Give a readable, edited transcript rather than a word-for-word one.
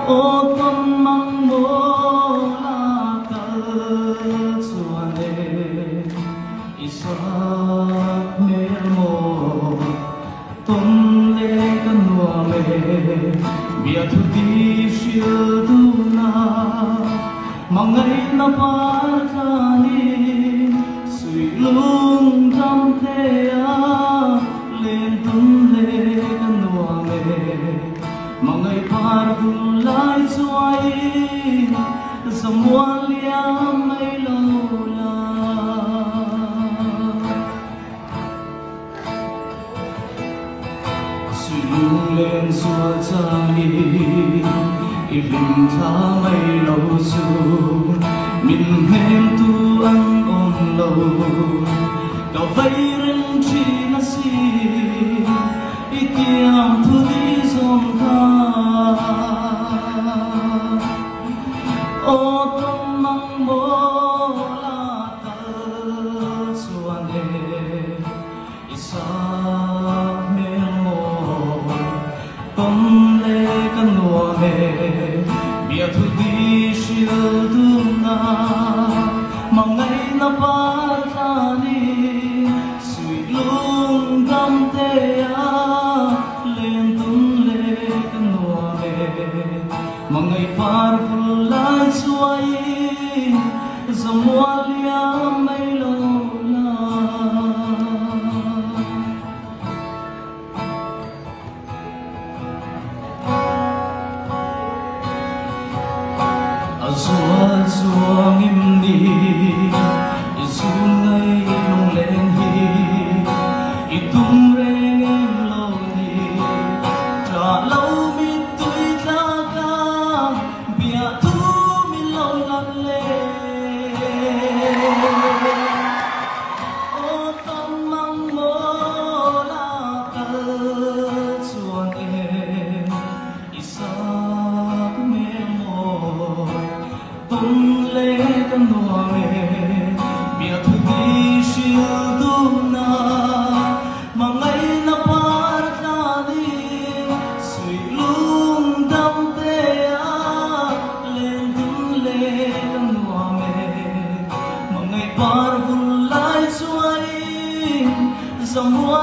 ô tâm mong mô la cờ chuan lệ isat mê mô tom lệ kan nuam mê bia thu ti shiu tu na mangai na par thani sui lung ram the a lên tum lệ kan nuam mê mangai par vun lai chuai zamwa liam mai lo la sui lung lên xua chani i lim tha mai lo su min hem tu an om lo ka vai ren chi na si i tiam thu di som tha ô tâm mong mô la cờ chuan lệ isat mê mô tom lệ kan nuam mê bia thu di shiu tu na mangai na par thani sui lung gam te a lên tum lệ kan nuam mê mangai par vun lai chuai zamwa liam mai lo la azua zuang im ni izun ngai long len hi itum reng em lo ni tra lo mi tui tla ka bia thu mi lo lat le ô tâm mong mô la cờ chuan em isat mê mô tom lệ kan nuam mê bia thu di shiu tu na mangai na par thani sui lung dam te a lên tum lệ kan nuam mê mangai par vun lai chuai zamwa